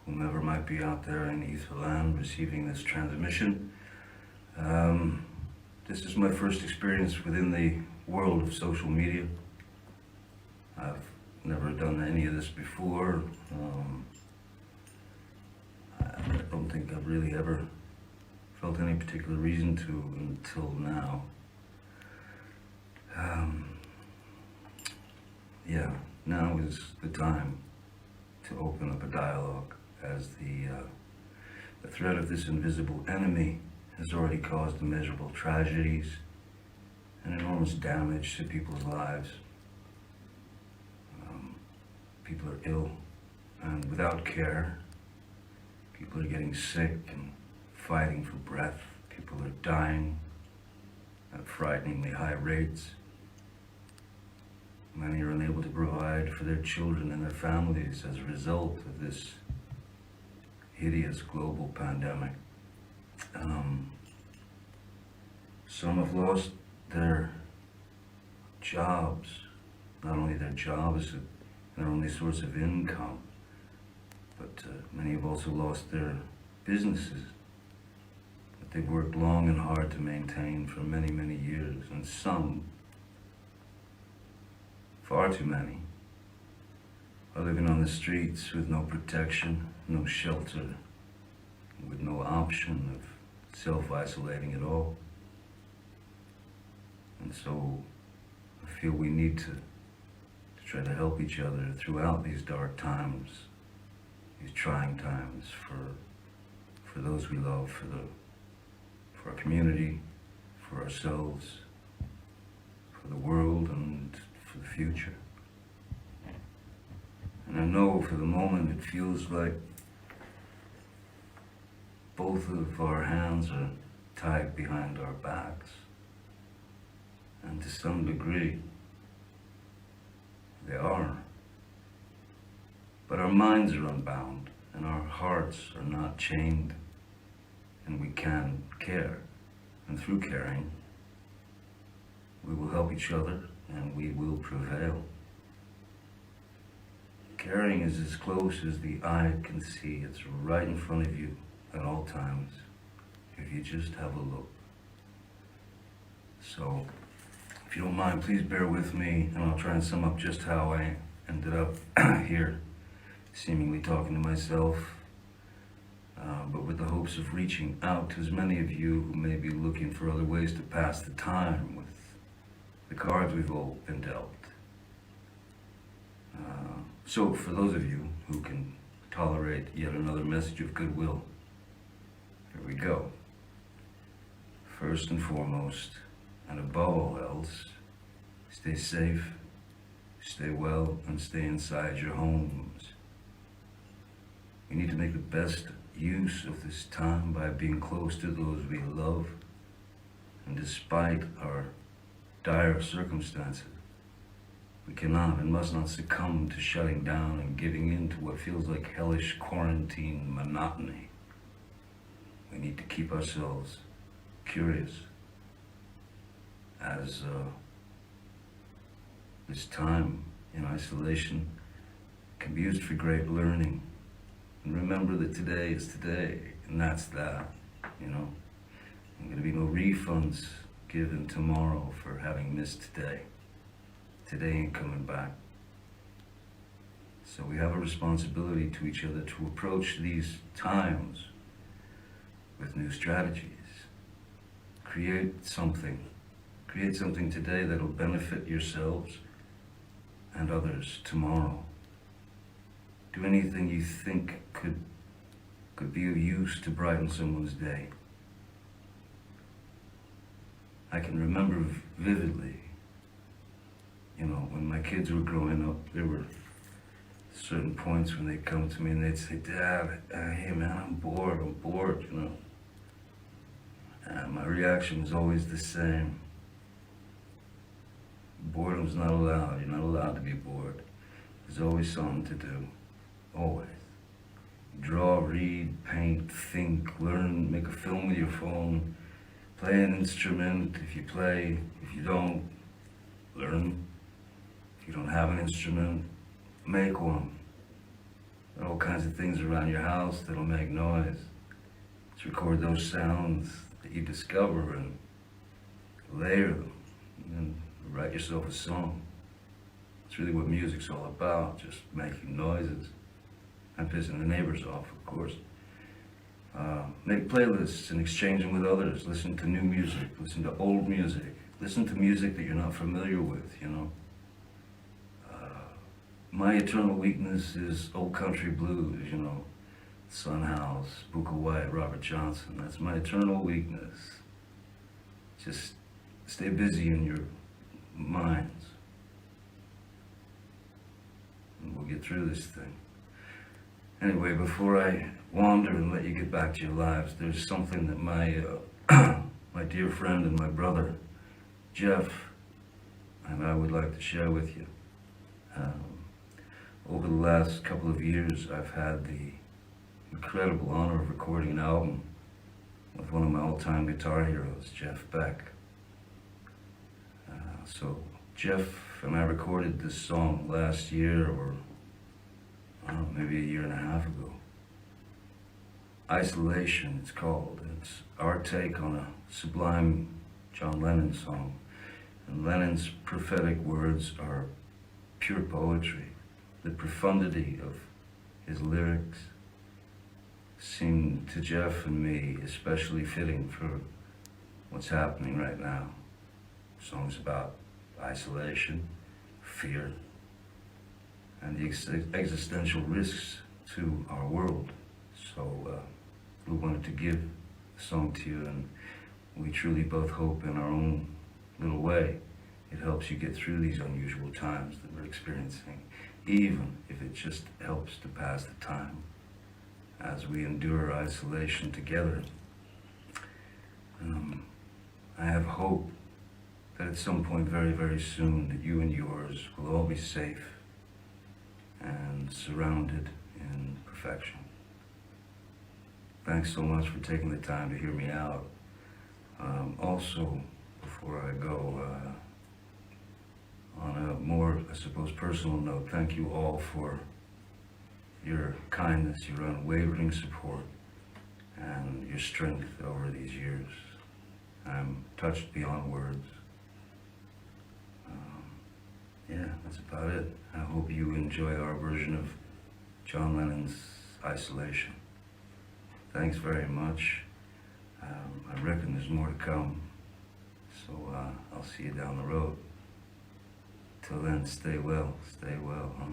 whomever might be out there in Etherland receiving this transmission. This is my first experience within the world of social media. I've never done any of this before. I don't think I've really ever felt any particular reason to until now. Yeah, now is the time to open up a dialogue, as the threat of this invisible enemy has already caused immeasurable tragedies and enormous damage to people's lives. People are ill and without care. People are getting sick and fighting for breath. People are dying at frighteningly high rates. Many are unable to provide for their children and their families as a result of this hideous global pandemic. Some have lost their jobs, not only their jobs, their only source of income, but many have also lost their businesses that they've worked long and hard to maintain for many, many years, and some, far too many, are living on the streets with no protection, no shelter, with no option of self-isolating at all. And so I feel we need to try to help each other throughout these dark times, these trying times, for those we love, for our community, for ourselves, for the world, and for the future. And I know for the moment it feels like both of our hands are tied behind our backs, and to some degree they are. But our minds are unbound and our hearts are not chained, and we can care. And through caring, we will help each other and we will prevail. Caring is as close as the eye can see. It's right in front of you at all times, if you just have a look. So, if you don't mind, please bear with me, and I'll try and sum up just how I ended up here, seemingly talking to myself, but with the hopes of reaching out to as many of you who may be looking for other ways to pass the time with the cards we've all been dealt. So for those of you who can tolerate yet another message of goodwill, here we go. First and foremost, and above all else, stay safe, stay well, and stay inside your homes. We need to make the best use of this time by being close to those we love, and despite our dire circumstances, we cannot and must not succumb to shutting down and giving in to what feels like hellish quarantine monotony. We need to keep ourselves curious, as this time in isolation can be used for great learning. And remember that today is today, and that's that, you know. There's going to be no refunds given tomorrow for having missed today. Today ain't coming back. So we have a responsibility to each other to approach these times with new strategies. Create something today that'll benefit yourselves and others tomorrow. Do anything you think could be of use to brighten someone's day. I can remember vividly, you know, when my kids were growing up, there were certain points when they'd come to me and they'd say, "Dad, hey man, I'm bored, you know." And my reaction was always the same. Boredom's not allowed. You're not allowed to be bored. There's always something to do. Always. Draw, read, paint, think, learn, make a film with your phone, play an instrument. If you play, if you don't, learn. If you don't have an instrument, make one. There are all kinds of things around your house that'll make noise. Let's record those sounds that you discover and layer them and write yourself a song. It's really what music's all about, just making noises and pissing the neighbors off, of course. Make playlists and exchange them with others. Listen to new music, listen to old music, listen to music that you're not familiar with, you know. My eternal weakness is old country blues, you know. Son House, Booker White, Robert Johnson. That's my eternal weakness. Just stay busy in your minds. And we'll get through this thing. Anyway, before I wander and let you get back to your lives, there's something that my my dear friend and my brother, Jeff, and I would like to share with you. Over the last couple of years, I've had the incredible honor of recording an album with one of my all-time guitar heroes, Jeff Beck. So Jeff and I recorded this song last year, or I don't know, maybe a year and a half ago. Isolation, it's called. It's our take on a sublime John Lennon song. And Lennon's prophetic words are pure poetry. The profundity of his lyrics seemed to Jeff and me especially fitting for what's happening right now. Songs about isolation, fear, and the existential risks to our world. So we wanted to give the song to you, and we truly both hope in our own little way it helps you get through these unusual times that we're experiencing, even if it just helps to pass the time as we endure isolation together. I have hope that at some point very, very soon that you and yours will all be safe and surrounded in perfection. Thanks so much for taking the time to hear me out. Also, before I go, on a more, I suppose, personal note, thank you all for your kindness, your unwavering support, and your strength over these years. I'm touched beyond words. Yeah, that's about it. I hope you enjoy our version of John Lennon's Isolation. Thanks very much. I reckon there's more to come, so I'll see you down the road. Till then, stay well, huh?